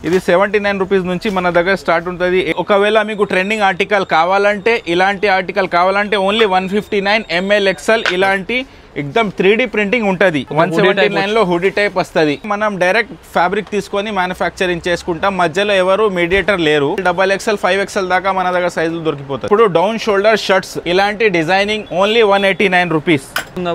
ఇది 79 రూపీస్ నుంచి మన దగ్గర స్టార్ట్ ఉంటుంది. ఒకవేళ మీకు ట్రెండింగ్ ఆర్టికల్ కావాలంటే, ఇలాంటి ఆర్టికల్ కావాలంటే ఓన్లీ 159 ml XL ఇలాంటి ఎక్దమ్ 3D ప్రింటింగ్ ఉంటుంది. 179 లో హుడీ టైప్ వస్తుంది. మనం డైరెక్ట్ ఫ్యాబ్రిక్ తీసుకొని మ్యానుఫ్యాక్చరింగ్ చేసుకుంటాం. మధ్యలో ఎవరు మీడియేటర్ లేరు. XXL 5XL దాకా మన దగ్గర సైజులు దొరికిపోతాయి. ఇప్పుడు డౌన్ షోల్డర్ షర్ట్స్ ఇలాంటి designing only 189 rupees.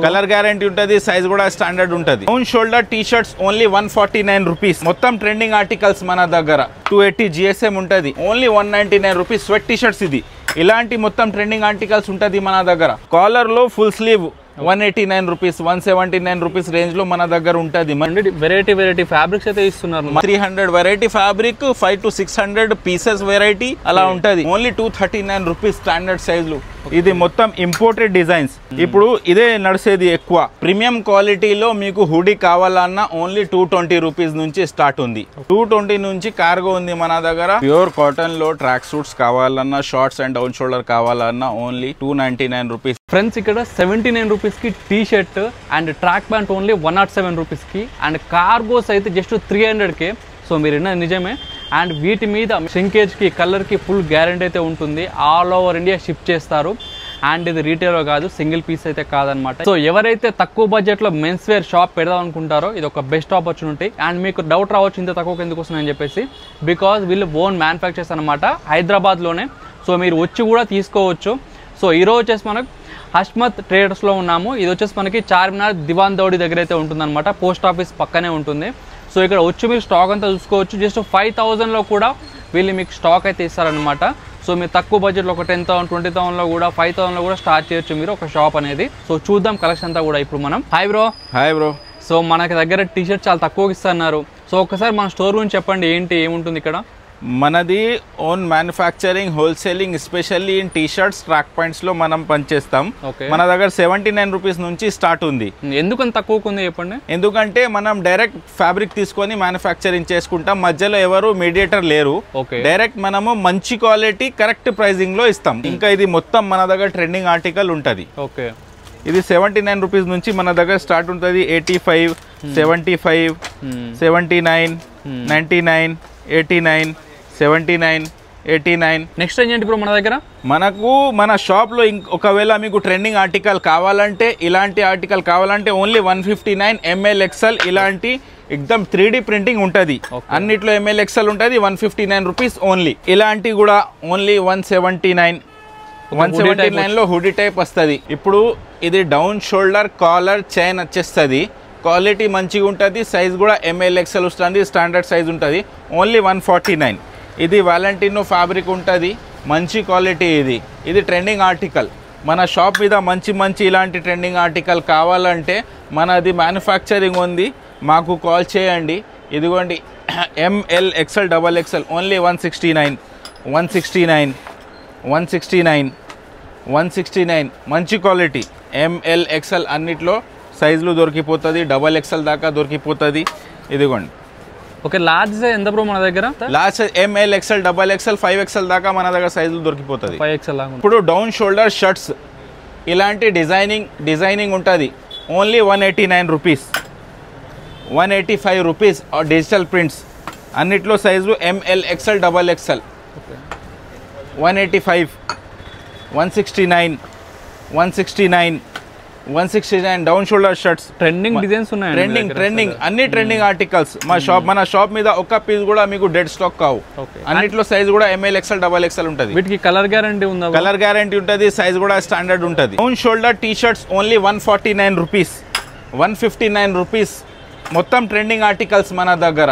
Colour guarantee ఉంటుంది, సైజ్ కూడా స్టాండర్డ్ ఉంటుంది. Down shoulder T shirts only 149 rupees. మొత్తం ట్రెండింగ్ ఆర్టికల్స్ మన దగ్గర 280 GSM ఉంటుంది. Only 199 rupees. Sweat T shirts ఇది ఇలాంటి మొత్తం ట్రెండింగ్ ఆర్టికల్స్ ఉంటుంది మన దగ్గర. కాలర్ లో full sleeve 189 rupees, 179 rupees range లో మన దగ్గర ఉంటుంది. వెరైటీ ఫ్యాబ్రిక్స్ అయితే ఇస్తున్నారు. 300 variety fabric, 500 to 600 pieces variety అలా ఉంటుంది. ఓన్లీ 239 రూపీస్ స్టాండర్డ్ సైజులు. ఇది మొత్తం ఇంపోర్టెడ్ డిజైన్స్. ఇప్పుడు ఇదే నడిచేది ఎక్కువ. ప్రీమియం క్వాలిటీలో మీకు హుడీ కావాలన్నా ఓన్లీ 220 రూపీస్ నుంచి స్టార్ట్ ఉంది. 220 నుంచి కార్గో ఉంది మన దగ్గర. ప్యూర్ కాటన్ లో ట్రాక్ సూట్స్ కావాలన్నా, షార్ట్స్ అండ్ డౌన్ షోల్డర్ కావాలన్నా ఓన్లీ 299 రూపీస్. ఫ్రెండ్స్ ఇక్కడ 79 రూపీస్ కి T shirt and track pant only 107 rupees కి, అండ్ కార్గోస్ అయితే జస్ట్ 300K. సో మీరు నిజమే. అండ్ వీటి మీద ష్రింకేజ్కి, కలర్కి ఫుల్ గ్యారెంటీ అయితే ఉంటుంది. ఆల్ ఓవర్ ఇండియా షిప్ చేస్తారు. అండ్ ఇది రీటైల్లో కాదు, సింగిల్ పీస్ అయితే కాదనమాట. సో ఎవరైతే తక్కువ బడ్జెట్లో మెన్స్ వేర్ షాప్ పెడదాం అనుకుంటారో ఇది ఒక బెస్ట్ ఆపర్చునిటీ. అండ్ మీకు డౌట్ రావచ్చు ఇంత తక్కువకి ఎందుకు వస్తుందని చెప్పేసి. బికాజ్ వీళ్ళు ఓన్ మ్యానుఫ్యాక్చర్స్ అనమాట హైదరాబాద్లోనే. సో మీరు వచ్చి కూడా తీసుకోవచ్చు. సో ఈరోజు వచ్చేసి మనకు హష్మత్ ట్రేడర్స్లో ఉన్నాము. ఇది వచ్చేసి మనకి చార్మినార్ దివాన్ దౌడి దగ్గర అయితే ఉంటుందన్నమాట. పోస్ట్ ఆఫీస్ పక్కనే ఉంటుంది. సో ఇక్కడ వచ్చి మీరు స్టాక్ అంతా చూసుకోవచ్చు. జస్ట్ 5000లో కూడా వీళ్ళు మీకు స్టాక్ అయితే ఇస్తారనమాట. సో మీరు తక్కువ బడ్జెట్లో ఒక 10,000, 20,000లో కూడా 5,000లో కూడా స్టార్ట్ చేయొచ్చు మీరు ఒక షాప్ అనేది. సో చూద్దాం కలెక్షన్ అంతా కూడా ఇప్పుడు మనం. Hi bro. సో మనకి దగ్గర టీ షర్ట్ చాలా తక్కువకి ఇస్తున్నారు. సో ఒకసారి మన స్టోర్ గురించి చెప్పండి, ఏముంటుంది ఇక్కడ? మనది own manufacturing, wholesaling, especially in T shirts, track pants లో మనం పనిచేస్తాం. మన దగ్గర 79 రూపీస్ నుంచి స్టార్ట్ ఉంది. ఎందుకంత తక్కువకు ఉంది చెప్పండి? ఎందుకంటే మనం డైరెక్ట్ ఫ్యాబ్రిక్ తీసుకొని మ్యానుఫ్యాక్చరింగ్ చేసుకుంటాం. మధ్యలో ఎవరు మీడియేటర్ లేరు. డైరెక్ట్ మనము మంచి క్వాలిటీ కరెక్ట్ ప్రైజింగ్ లో ఇస్తాం. ఇంకా ఇది మొత్తం మన దగ్గర ట్రెండింగ్ ఆర్టికల్ ఉంటుంది. ఇది 79 రూపీస్ నుంచి మన దగ్గర స్టార్ట్ ఉంటుంది. 85, 75, 79, 99, 89, 79, 89. నెక్స్ట్ ఏంటి బ్రో మన దగ్గర? మన షాప్ లో ఒకవేళ మీకు ట్రెండింగ్ ఆర్టికల్ కావాలంటే, ఇలాంటి ఆర్టికల్ కావాలంటే ఓన్లీ 159 ml XL ఇలాంటి ఎక్దమ్ 3D ప్రింటింగ్ ఉంటుంది. అన్నిట్లో ml XL ఉంటుంది. 159 రూపీస్ ఓన్లీ. ఇలాంటి కూడా ఓన్లీ 179 లో హుడీ టైప్ వస్తుంది. ఇప్పుడు ఇది డౌన్ షోల్డర్ కాలర్ చైన్ వచ్చేస్తుంది. క్వాలిటీ మంచిగా ఉంటుంది. సైజ్ కూడా ml XL వస్తుంది. స్టాండర్డ్ సైజ్ ఉంటుంది. ఓన్లీ 149. ఇది వాలంటీనో ఫ్యాబ్రిక్ ఉంటుంది. మంచి క్వాలిటీ. ఇది ట్రెండింగ్ ఆర్టికల్. మన షాప్ మీద మంచి ఇలాంటి ట్రెండింగ్ ఆర్టికల్ కావాలంటే మనది మ్యానుఫ్యాక్చరింగ్ ఉంది. మాకు కాల్ చేయండి. ఇదిగోండి ML XL XXL ఓన్లీ 169, 169, 169, 169. మంచి క్వాలిటీ. ML XL అన్నిట్లో సైజులు దొరికిపోతుంది. XXL దాకా దొరికిపోతుంది. ఇదిగోండి. ఓకే, లార్జ్ సైజ్ ఎంత బ్రో మన దగ్గర? Large ML XL, XXL, 5XL దాకా మన దగ్గర సైజులు దొరికిపోతుంది. 5XL. ఇప్పుడు డౌన్ షోల్డర్ షర్ట్స్ ఇలాంటి డిజైనింగ్ ఉంటుంది. Only 189 rupees, 185 rupees. Digital prints అన్నిట్లో size ML XL, XXL. 185, 169, 169, 169 down shoulder shirts. Trending designs ఉన్నాయి. ట్రెండింగ్ అన్ని ట్రెండింగ్ ఆర్టికల్స్. మన షాప్ మీద ఒక పీస్ కూడా మీకు డెడ్ స్టాక్ కావు. అన్నిట్లో సైజ్ కూడా ML XL, XXL ఉంటుంది. వీటికి కలర్ గ్యారంటీ ఉందా? కలర్ గ్యారంటీ ఉంటుంది. సైజ్ కూడా స్టాండర్డ్ ఉంటుంది. Down shoulder T shirts only 149 rupees, 159 rupees. మొత్తం ట్రెండింగ్ ఆర్టికల్స్ మన దగ్గర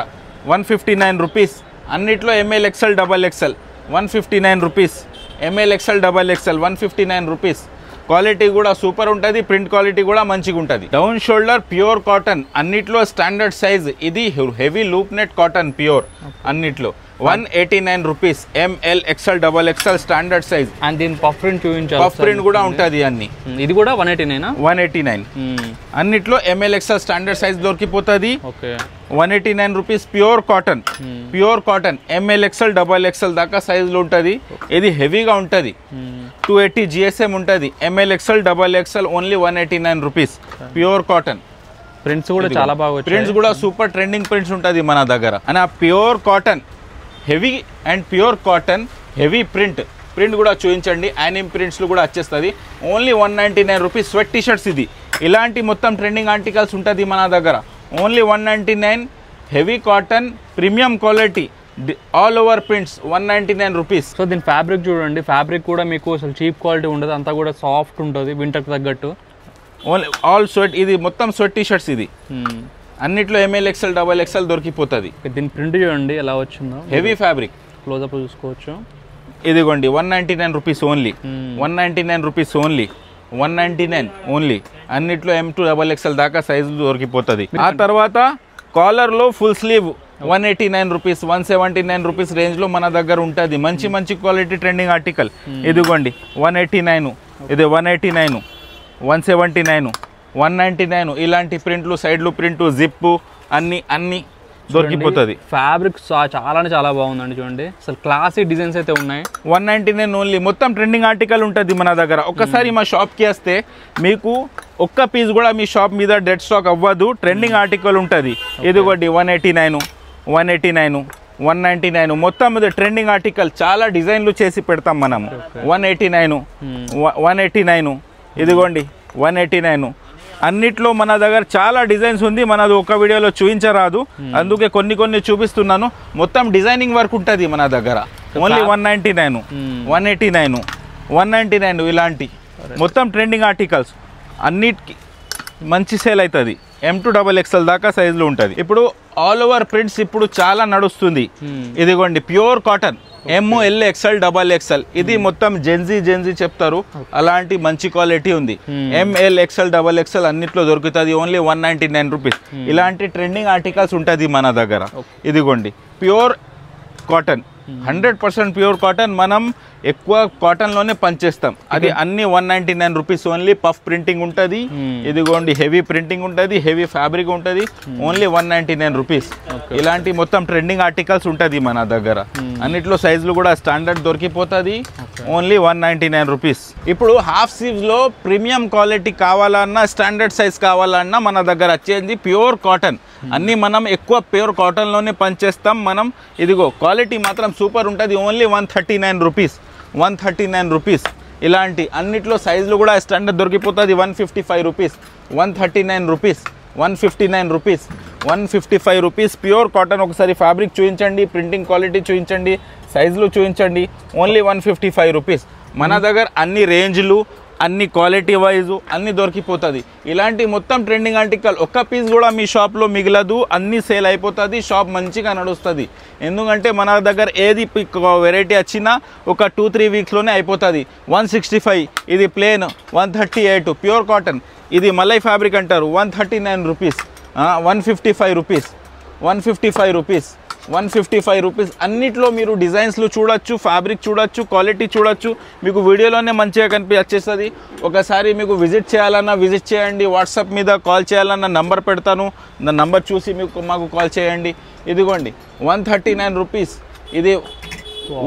159 రూపీస్. అన్నిట్లో ML XL, XXL 159 rupees. ML XL, XXL 159 rupees. Quality కూడా సూపర్ ఉంటుంది. ప్రింట్ క్వాలిటీ కూడా మంచిగా ఉంటుంది. డౌన్ షోల్డర్ ప్యూర్ కాటన్ అన్నిట్లో స్టాండర్డ్ సైజ్. ఇది heavy loop net cotton pure అన్నిట్లో 189 rupees. ML XL, XXL standard size. And దీని పఫ్ ప్రింట్ చూపించాలి. పఫ్ ప్రింట్ కూడా ఉంటుంది అన్ని. ఇది కూడా 189. 189 అన్నిట్లో ML XL స్టాండర్డ్ సైజ్ దొరికిపోతుంది. 189 rupees. Pure cotton ML XL, XXL దాకా సైజులు ఉంటుంది. ఇది హెవీగా ఉంటుంది. 280 GSM ఉంటుంది. ML XL, XXL only 189 rupees. Pure cotton prints కూడా చాలా బాగా వచ్చాయి. ప్రింట్స్ కూడా సూపర్ ట్రెండింగ్ ప్రింట్స్ ఉంటుంది మన దగ్గర. అండ్ ఆ pure cotton heavy and pure cotton heavy print కూడా చూపించండి. యానిమ్ ప్రింట్స్లు కూడా వచ్చేస్తుంది. Only 199 rupees sweat T shirts. ఇది ఇలాంటి మొత్తం ట్రెండింగ్ ఆర్టికల్స్ ఉంటుంది మన దగ్గర. Only 199 heavy cotton premium quality all over prints 199 rupees. So దీని ఫ్యాబ్రిక్ చూడండి, ఫ్యాబ్రిక్ కూడా మీకు అసలు చీప్ క్వాలిటీ ఉండదు, అంతా కూడా సాఫ్ట్ ఉంటుంది వింటర్కి తగ్గట్టు. ఓన్లీ ఆల్ స్వెట్, ఇది మొత్తం స్వెట్ టీ షర్ట్స్. ఇది అన్నిట్లో ML XL XXL దొరికిపోతుంది. దీని ప్రింట్ చూడండి ఎలా వచ్చిందో, హెవీ ఫ్యాబ్రిక్. క్లోజప్ చూసుకోవచ్చు. ఇదిగోండి 199 rupees only, 199 rupees only, 199 only. అన్నిట్లో M2 XXL దాకా సైజులు దొరికిపోతుంది. ఆ తర్వాత కాలర్లో ఫుల్ స్లీవ్ 189 రూపీస్, 179 రూపీస్ రేంజ్లో మన దగ్గర ఉంటుంది. మంచి క్వాలిటీ ట్రెండింగ్ ఆర్టికల్. ఇదిగోండి 189, ఇది 189, 179, 199. ఇలాంటి ప్రింట్లు, సైడ్లు ప్రింట్, జిప్పు అన్ని దొరికిపోతుంది. ఫ్యాబ్రిక్ చాలా బాగుందండి. చూడండి అసలు క్లాసీ డిజైన్స్ అయితే ఉన్నాయి. 199 ఓన్లీ. మొత్తం ట్రెండింగ్ ఆర్టికల్ ఉంటుంది మన దగ్గర. ఒక్కసారి మా షాప్కి వస్తే మీకు ఒక్క పీస్ కూడా మీ షాప్ మీద డెడ్ స్టాక్ అవ్వదు. ట్రెండింగ్ ఆర్టికల్ ఉంటుంది. ఇదిగోండి 189, 189, 199. మొత్తం ఇది ట్రెండింగ్ ఆర్టికల్. చాలా డిజైన్లు చేసి పెడతాం మనము. 189, 189. ఇదిగోండి 189. అన్నిట్లో మన దగ్గర చాలా డిజైన్స్ ఉంది. మనది ఒక వీడియోలో చూపించరాదు, అందుకే కొన్ని చూపిస్తున్నాను. మొత్తం డిజైనింగ్ వర్క్ ఉంటుంది మన దగ్గర. ఓన్లీ 199, 189, 199. ఇలాంటి మొత్తం ట్రెండింగ్ ఆర్టికల్స్ అన్నిటికి మంచి సేల్ అవుతుంది. M2 XXL దాకా సైజులు ఉంటుంది. ఇప్పుడు ఆల్ ఓవర్ ప్రింట్స్ ఇప్పుడు చాలా నడుస్తుంది. ఇదిగోండి pure cotton ML XL XXL. ఇది మొత్తం జెన్జీ చెప్తారు, అలాంటి మంచి క్వాలిటీ ఉంది. ML XL XXL అన్నిట్లో దొరుకుతుంది. Only 199 rupees. ఇలాంటి ట్రెండింగ్ ఆర్టికల్స్ ఉంటుంది మన దగ్గర. ఇదిగోండి ప్యూర్ కాటన్, 100% ప్యూర్ కాటన్. మనం ఎక్కువ కాటన్లోనే పనిచేస్తాం. అది అన్ని 199 రూపీస్ ఓన్లీ. పఫ్ ప్రింటింగ్ ఉంటుంది. ఇదిగోండి హెవీ ప్రింటింగ్ ఉంటుంది, హెవీ ఫ్యాబ్రిక్ ఉంటుంది. Only 199 rupees. ఇలాంటి మొత్తం ట్రెండింగ్ ఆర్టికల్స్ ఉంటుంది మన దగ్గర. అన్నిట్లో సైజులు కూడా స్టాండర్డ్ దొరికిపోతుంది. Only 199 rupees. ఇప్పుడు హాఫ్ స్లీవ్స్లో ప్రీమియం క్వాలిటీ కావాలన్నా, స్టాండర్డ్ సైజ్ కావాలన్నా మన దగ్గర వచ్చేది ప్యూర్ కాటన్. అన్నీ మనం ఎక్కువ ప్యూర్ కాటన్లోనే పనిచేస్తాం మనం. ఇదిగో క్వాలిటీ మాత్రం సూపర్ ఉంటుంది. Only 139 rupees, 139 rupees. ఇలాంటి అన్నిట్లో సైజులు కూడా స్టాండర్డ్ దొరికిపోతుంది. 155 rupees, 139 rupees, 159 rupees, 155 rupees. Pure cotton. ఒకసారి ఫ్యాబ్రిక్ చూపించండి, ప్రింటింగ్ క్వాలిటీ చూపించండి, సైజులు చూపించండి. Only 155 rupees. మన దగ్గర అన్ని రేంజ్లు, అన్ని క్వాలిటీ వైజు అన్నీ దొరికిపోతుంది. ఇలాంటి మొత్తం ట్రెండింగ్ ఆర్టికల్ ఒక్క పీస్ కూడా మీ షాప్లో మిగలదు. అన్నీ సేల్ అయిపోతుంది. షాప్ మంచిగా నడుస్తుంది. ఎందుకంటే మన దగ్గర ఏది వెరైటీ వచ్చినా ఒక 2-3 వీక్స్లోనే అయిపోతుంది. 165 ఇది ప్లేన్, 138 ప్యూర్ కాటన్. ఇది మలై ఫ్యాబ్రిక్ అంటారు. 139 రూపీస్, 155 రూపీస్, 155 రూపీస్, 155 రూపీస్. అన్నిట్లో మీరు డిజైన్స్లు చూడొచ్చు, ఫ్యాబ్రిక్ చూడొచ్చు, క్వాలిటీ చూడొచ్చు. మీకు వీడియోలోనే మంచిగా వచ్చేస్తుంది. ఒకసారి మీకు విజిట్ చేయాలన్నా విజిట్ చేయండి. వాట్సాప్ మీద కాల్ చేయాలన్నా నంబర్ పెడతాను. నా నంబర్ చూసి మాకు కాల్ చేయండి. ఇదిగోండి 139 రూపీస్. ఇది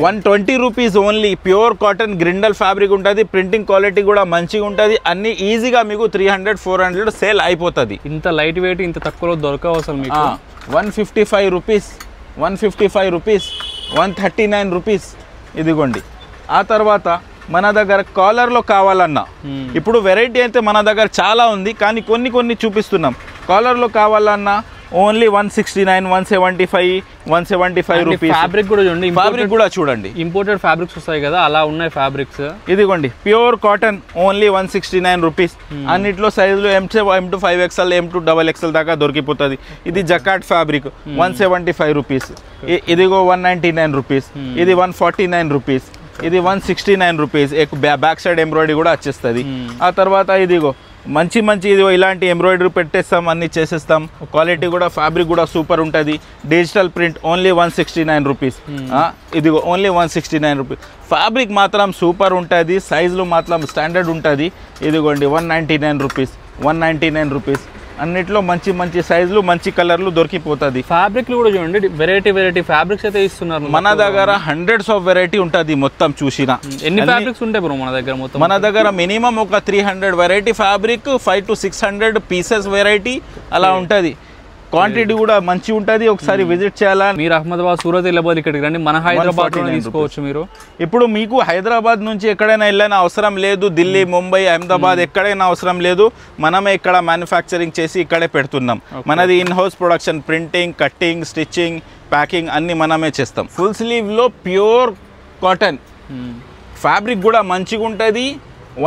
120 రూపీస్ ఓన్లీ. ప్యూర్ కాటన్ గ్రిండల్ ఫ్యాబ్రిక్ ఉంటుంది. ప్రింటింగ్ క్వాలిటీ కూడా మంచిగా ఉంటుంది. అన్ని ఈజీగా మీకు 300-400 సేల్ అయిపోతుంది. ఇంత లైట్ వెయిట్ ఇంత తక్కువలో దొరకవు అసలు మీకు. 155 రూపీస్, 155 రూపీస్, 139 రూపీస్. ఇదిగోండి. ఆ తర్వాత మన దగ్గర కాలర్లో కావాలన్నా, ఇప్పుడు వెరైటీ అయితే మన దగ్గర చాలా ఉంది, కానీ కొన్ని చూపిస్తున్నాం. కాలర్లో కావాలన్నా ఓన్లీ 169, 175 రూపీస్. ఫ్యాబ్రిక్ కూడా చూడండి, ఫ్యాబ్రిక్ కూడా చూడండి. ఇంపోర్టెడ్ ఫ్యాబ్రిక్స్ వస్తాయి కదా, అలా ఉన్నాయి ఫ్యాబ్రిక్స్. ఇదిగోండి ప్యూర్ కాటన్ ఓన్లీ 169 రూపీస్. అన్నిట్లో సైజులు M2 5XL, M2 XXL దాకా దొరికిపోతుంది. ఇది జకాట్ ఫ్యాబ్రిక్ 175 రూపీస్. ఇదిగో 199 రూపీస్. ఇది 149 రూపీస్. ఇది 169 రూపీస్. బ్యాక్ సైడ్ ఎంబ్రాయిడరీ కూడా వచ్చేస్తుంది. ఆ తర్వాత ఇదిగో మంచి ఇదిగో ఇలాంటి ఎంబ్రాయిడరీ పెట్టేస్తాం, అన్ని చేసేస్తాం. క్వాలిటీ కూడా ఫ్యాబ్రిక్ కూడా సూపర్ ఉంటుంది. Digital print only 169 rupees. ఇదిగో ఓన్లీ 169 రూపీస్. ఫ్యాబ్రిక్ మాత్రం సూపర్ ఉంటుంది. సైజులు మాత్రం స్టాండర్డ్ ఉంటుంది. ఇదిగోండి 199 రూపీస్, 199 రూపీస్. అన్నిట్లో మంచి మంచి సైజులు మంచి కలర్లు దొరికిపోతుంది. ఫ్యాబ్రిక్లు కూడా చూడండి, వెరైటీ ఫ్యాబ్రిక్స్ అయితే ఇస్తున్నారు. మన దగ్గర హండ్రెడ్స్ ఆఫ్ వెరైటీ ఉంటుంది మొత్తం చూసిన. ఎన్ని ఫ్యాబ్రిక్స్ ఉంటాయి బ్రో మన దగ్గర మొత్తం? మన దగ్గర మినిమం ఒక 300 variety fabric, 500 to 600 pieces variety అలా ఉంటుంది. క్వాంటిటీ కూడా మంచి ఉంటుంది. ఒకసారి విజిట్ చేయాలా? మీరు అహ్మదాబాద్, సూరత్ వెళ్ళబోదు ఇక్కడికి రండి, మన హైదరాబాద్ తీసుకోవచ్చు మీరు. ఇప్పుడు మీకు హైదరాబాద్ నుంచి ఎక్కడైనా వెళ్ళిన అవసరం లేదు, ఢిల్లీ, ముంబై, అహ్మదాబాద్ ఎక్కడైనా అవసరం లేదు. మనమే ఇక్కడ మ్యానుఫ్యాక్చరింగ్ చేసి ఇక్కడే పెడుతున్నాం. మనది in house production, printing, cutting, stitching, packing అన్ని మనమే చేస్తాం. ఫుల్ స్లీవ్లో ప్యూర్ కాటన్ ఫ్యాబ్రిక్ కూడా మంచిగా ఉంటుంది.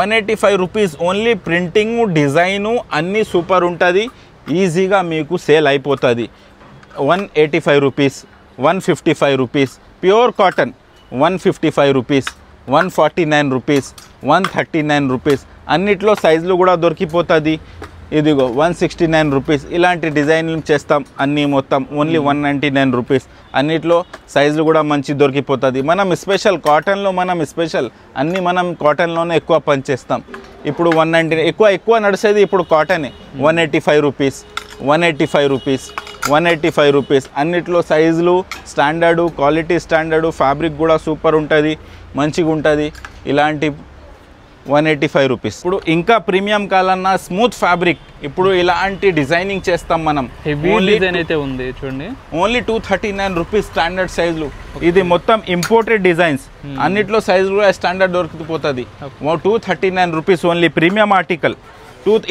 185 రూపీస్ ఓన్లీ. ప్రింటింగ్, డిజైను అన్నీ సూపర్ ఉంటుంది. ఈజీగా మీకు సేల్ అయిపోతుంది. 185 rupees, 155 rupees pure cotton, 155 rupees, 149 rupees, 139 rupees. అన్నిట్లో సైజులు కూడా దొరికిపోతుంది. ఇదిగో 169 రూపీస్. ఇలాంటి డిజైనింగ్ చేస్తాం అన్నీ మొత్తం ఓన్లీ 199 రూపీస్. అన్నిట్లో సైజులు కూడా మంచి దొరికిపోతుంది. మనం స్పెషల్ కాటన్లో స్పెషల్ అన్నీ మనం కాటన్లోనే ఎక్కువ పనిచేస్తాం. ఇప్పుడు 190 ఎక్కువ నడిచేది ఇప్పుడు కాటనే. 185 రూపీస్, 185 రూపీస్, 185 రూపీస్. అన్నిట్లో సైజులు స్టాండర్డు, క్వాలిటీ స్టాండర్డు, ఫ్యాబ్రిక్ కూడా సూపర్ ఉంటుంది, మంచిగా ఉంటుంది. ఇలాంటి 185 రూపీస్. ఇప్పుడు ఇంకా ప్రీమియం కావాలన్నా స్మూత్ ఫ్యాబ్రిక్, ఇప్పుడు ఇలాంటి డిజైనింగ్ చేస్తాం మనం. హెవీ డిజైన్ అయితే ఉంది చూడండి. ఓన్లీ 239 రూపీస్ స్టాండర్డ్ సైజులు. ఇది మొత్తం ఇంపోర్టెడ్ డిజైన్స్. అన్నిట్లో సైజు కూడా స్టాండర్డ్ దొరికిపోతుంది. 239 రూపీస్ ఓన్లీ ప్రీమియం ఆర్టికల్.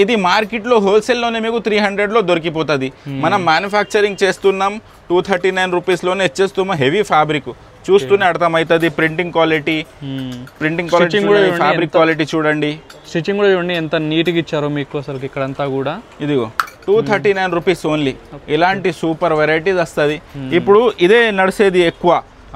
ఇది మార్కెట్లో హోల్సేల్లోనే మీకు 300లో దొరికిపోతుంది. మనం మ్యానుఫ్యాక్చరింగ్ చేస్తున్నాం, 239 రూపీస్లోనే ఇచ్చేస్తున్నాం. హెవీ ఫ్యాబ్రిక్ చూస్తూనే అర్థమవుతుంది. ప్రింటింగ్ క్వాలిటీ ఫ్యాబ్రిక్ క్వాలిటీ చూడండి. స్టిచ్చింగ్ కూడా చూడండి ఎంత నీట్గా ఇచ్చారో మీకు అసలు ఇక్కడంతా కూడా. ఇదిగో 239 రూపీస్ ఓన్లీ. ఇలాంటి సూపర్ వెరైటీస్ వస్తుంది. ఇప్పుడు ఇదే నడిచేది ఎక్కువ.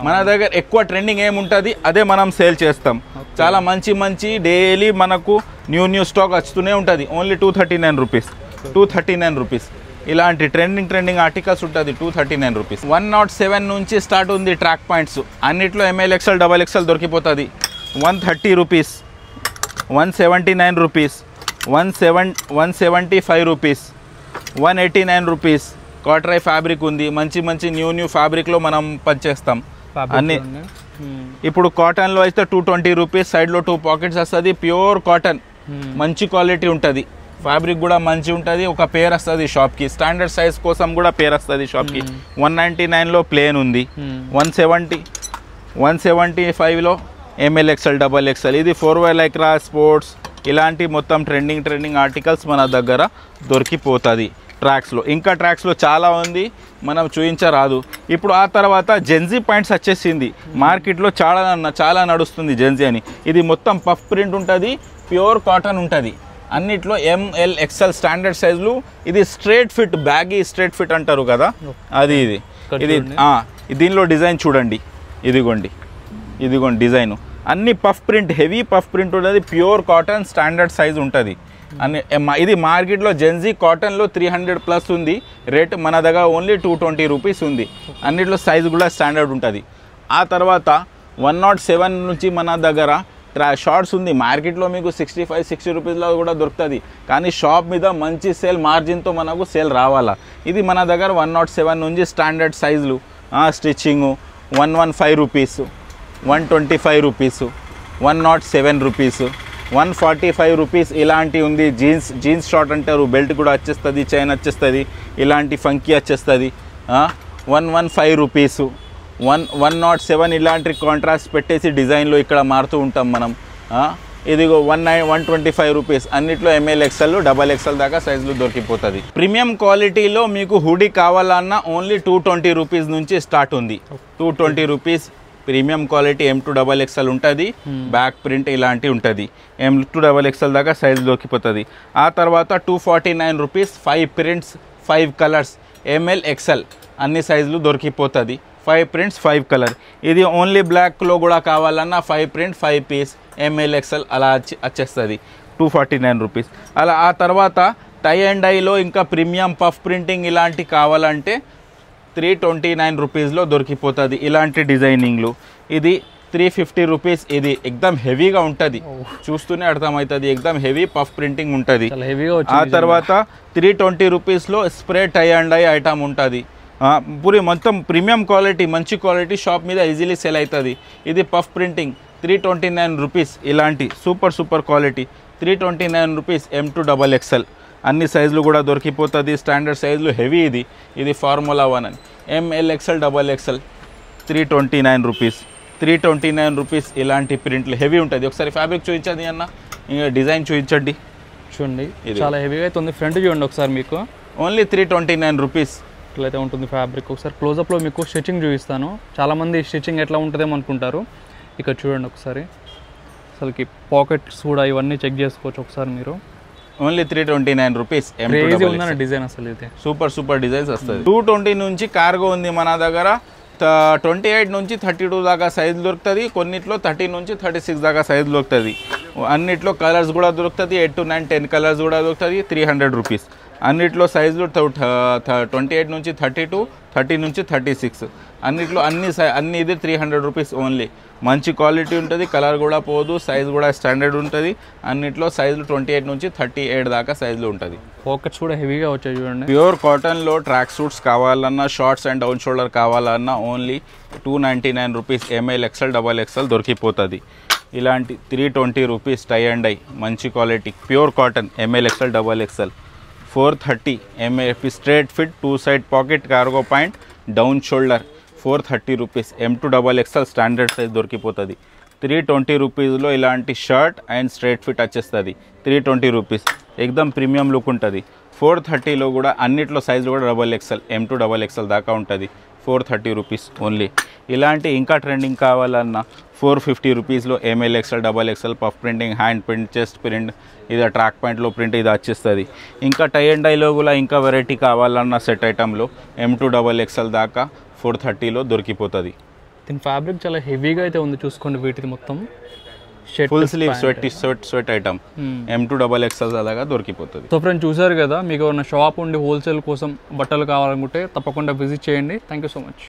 మన దగ్గర ఎక్కువ ట్రెండింగ్ ఏముంటుంది అదే మనం సేల్ చేస్తాం. చాలా మంచి డైలీ మనకు న్యూ స్టాక్ వస్తూనే ఉంటుంది. Only 239 rupees, 239 rupees. ఇలాంటి ట్రెండింగ్ ఆర్టికల్స్ ఉంటుంది 239 రూపీస్. 107 నుంచి స్టార్ట్ ఉంది ట్రాక్ పాయింట్స్. అన్నిట్లో ML, XL, XXL దొరికిపోతుంది. 130 రూపీస్, 179 రూపీస్, 175 రూపీస్, 189 రూపీస్. కాటరై ఫ్యాబ్రిక్ ఉంది. మంచి న్యూ ఫ్యాబ్రిక్లో మనం పనిచేస్తాం అన్ని. ఇప్పుడు కాటన్లో అయితే 220 రూపీస్. సైడ్లో 2 పాకెట్స్ వస్తుంది. ప్యూర్ కాటన్, మంచి క్వాలిటీ ఉంటుంది. ఫ్యాబ్రిక్ కూడా మంచి ఉంటుంది. ఒక పేర్ వస్తుంది షాప్కి. స్టాండర్డ్ సైజ్ కోసం కూడా పేర్ వస్తుంది షాప్కి. 199లో ప్లేన్ ఉంది. 175లో ML, XL, XXL. ఇది 4Y లైక్రా, స్పోర్ట్స్ ఇలాంటి మొత్తం ట్రెండింగ్ ఆర్టికల్స్ మన దగ్గర దొరికిపోతుంది. ట్రాక్స్లో ఇంకా ట్రాక్స్లో చాలా ఉంది, మనం చూపించరాదు. ఇప్పుడు ఆ తర్వాత జెన్జీ పాయింట్స్ వచ్చేసింది. మార్కెట్లో చాలా నడుస్తుంది జెన్జీ అని. ఇది మొత్తం పఫ్ ప్రింట్ ఉంటుంది, ప్యూర్ కాటన్ ఉంటుంది. అన్నిట్లో ML, XL స్టాండర్డ్ సైజులు. ఇది straight fit, baggy straight fit అంటారు కదా, ఇది దీనిలో డిజైన్ చూడండి. ఇదిగోండి డిజైన్. అన్ని puff print, heavy puff print ఉంటుంది. ప్యూర్ కాటన్ స్టాండర్డ్ సైజ్ ఉంటుంది. ఇది మార్కెట్లో జెన్జీ కాటన్లో 300+ ఉంది రేట్. మన దగ్గర ఓన్లీ 220 రూపీస్ ఉంది. అన్నిట్లో సైజు కూడా స్టాండర్డ్ ఉంటుంది. ఆ తర్వాత 107 నుంచి మన దగ్గర షార్ట్స్ ఉంది. మార్కెట్లో మీకు 65-60 రూపీస్లో కూడా దొరుకుతుంది. కానీ షాప్ మీద మంచి సేల్ మార్జిన్తో మనకు సేల్ రావాలా. ఇది మన దగ్గర 107 నుంచి స్టాండర్డ్ సైజులు. Stitching 115 rupees, 125 rupees, 107 rupees, 145 rupees. ఇలాంటి ఉంది. జీన్స్ షార్ట్ అంటారు. బెల్ట్ కూడా వచ్చేస్తుంది, చైన్ వచ్చేస్తుంది, ఇలాంటి ఫంకీ వచ్చేస్తుంది. 115 రూపీస్, 107 ఇలాంటి కాంట్రాస్ట్ పెట్టేసి డిజైన్లో ఇక్కడ మారుతూ ఉంటాం మనం. ఇదిగో 125 రూపీస్. అన్నిట్లో ML, XL, XXL దాకా సైజులు దొరికిపోతుంది. ప్రీమియం క్వాలిటీలో మీకు హుడీ కావాలన్నా ఓన్లీ 220 రూపీస్ నుంచి స్టార్ట్ ఉంది. 220 rupees premium quality. M2 XXL ఉంటుంది. బ్యాక్ ప్రింట్ ఇలాంటి ఉంటుంది. M2 XXL దాకా సైజు దొరికిపోతుంది. ఆ తర్వాత 249 rupees. 5 prints, 5 colours. ML, XL అన్ని సైజులు దొరికిపోతుంది. 5 ప్రింట్స్, 5 కలర్. ఇది ఓన్లీ బ్లాక్లో కూడా కావాలన్నా 5 ప్రింట్, 5 పీస్, ML, XL అలా వచ్చేస్తుంది. 249 రూపీస్. అలా ఆ తర్వాత టై అండ్ డైలో ఇంకా ప్రీమియం పఫ్ ప్రింటింగ్ ఇలాంటి కావాలంటే 329 రూపీస్లో దొరికిపోతుంది. ఇలాంటి డిజైనింగ్లు. ఇది 350 రూపీస్. ఇది ఎక్దమ్ హెవీగా ఉంటుంది, చూస్తూనే అర్థమవుతుంది, ఎక్దమ్ హెవీ పఫ్ ప్రింటింగ్ ఉంటుంది. చాలా హెవీగా ఆ వచ్చింది. తర్వాత 320 రూపీస్లో spray tie and I item ఉంటుంది. పూరి మొత్తం ప్రీమియం క్వాలిటీ, మంచి క్వాలిటీ, షాప్ మీద ఈజీలీ సెల్ అవుతుంది. ఇది పఫ్ ప్రింటింగ్ 329 రూపీస్. ఇలాంటి సూపర్ క్వాలిటీ 329 రూపీస్. M2XXL అన్ని సైజులు కూడా దొరికిపోతుంది. స్టాండర్డ్ సైజులు హెవీ. ఇది ఫార్ములా 1 అని. MLXL XXL 329 rupees. 329 రూపీస్. ఇలాంటి ప్రింట్లు హెవీ ఉంటుంది. ఒకసారి ఫ్యాబ్రిక్ చూపించండి అన్న, ఇంకా డిజైన్ చూపించండి. చూడండి చాలా హెవీగా అయితే ఉంది. ఫ్రంట్ చూడండి ఒకసారి, మీకు ఓన్లీ 329 రూపీస్ ఇట్లయితే ఉంటుంది ఫ్యాబ్రిక్. ఒకసారి క్లోజప్లో మీకు స్టిచ్చింగ్ చూపిస్తాను. చాలామంది స్టిచ్చింగ్ ఎట్లా ఉంటుందేమో అనుకుంటారు. ఇక్కడ చూడండి ఒకసారి, అసలుకి పాకెట్స్ కూడా ఇవన్నీ చెక్ చేసుకోవచ్చు ఒకసారి మీరు. Only 329 rupees. ఉందన్న డిజైన్ అసలు ఇది సూపర్ డిజైన్స్ వస్తుంది. 220 నుంచి కార్గో ఉంది మన దగ్గర. 28 నుంచి 32 దాకా సైజు దొరుకుతుంది. కొన్నిట్లో 30 నుంచి 36 దాకా సైజు దొరుకుతుంది. అన్నిట్లో కలర్స్ కూడా దొరుకుతుంది. 8 to 9 10 కలర్స్ కూడా దొరుకుతుంది. 300 రూపీస్. అన్నిట్లో సైజులు 28 నుంచి 32, 30 నుంచి 36. అన్నిట్లో అన్ని ఇది 300 రూపీస్ ఓన్లీ. మంచి క్వాలిటీ ఉంటుంది, కలర్ కూడా పోదు, సైజ్ కూడా స్టాండర్డ్ ఉంటుంది. అన్నిట్లో సైజులు 28 నుంచి 38 దాకా సైజులు ఉంటుంది. పాకెట్స్ కూడా హెవీగా వచ్చాయి చూడండి. ప్యూర్ కాటన్లో ట్రాక్ సూట్స్ కావాలన్నా, షార్ట్స్ అండ్ డౌన్ షోల్డర్ కావాలన్నా ఓన్లీ 299 రూపీస్. MLXL XXL దొరికిపోతుంది. ఇలాంటి 320 రూపీస్ టై అండ్ ఐ మంచి quality pure cotton MLXL XXL 430 MAP straight fit 2 side pocket cargo pants down shoulder 430 rupees. M2XXL standard size దొరికిపోతుంది. 320 రూపీస్లో ఇలాంటి shirt and straight fit వచ్చేస్తుంది. 320 rupees. ఎక్దమ్ premium look ఉంటుంది. 430లో కూడా అన్నిట్లో సైజులు కూడా XXL M2XXL దాకా ఉంటుంది. 430 రూపీస్ ఓన్లీ. ఇలాంటి ఇంకా ట్రెండింగ్ కావాలన్నా 450 రూపీస్లో MLXL XXL puff printing, hand print, chest print, ఇది ట్రాక్ పాయింట్లో ప్రింట్ ఇది వచ్చేస్తుంది. ఇంకా టై అండ్ డైలో కూడా ఇంకా వెరైటీ కావాలన్న సెట్ ఐటంలో M2XXL దాకా 430లో దొరికిపోతుంది. దీని ఫ్యాబ్రిక్ చాలా హెవీగా అయితే ఉంది చూసుకోండి. వీటిది మొత్తం full sleeve sweat item M2XXL అలాగా దొరికిపోతుంది. సో ఫ్రెండ్స్ చూసారు కదా, మీకు ఏమైనా షాప్ ఉండి హోల్సేల్ కోసం బట్టలు కావాలనుకుంటే తప్పకుండా విజిట్ చేయండి. Thank you so much.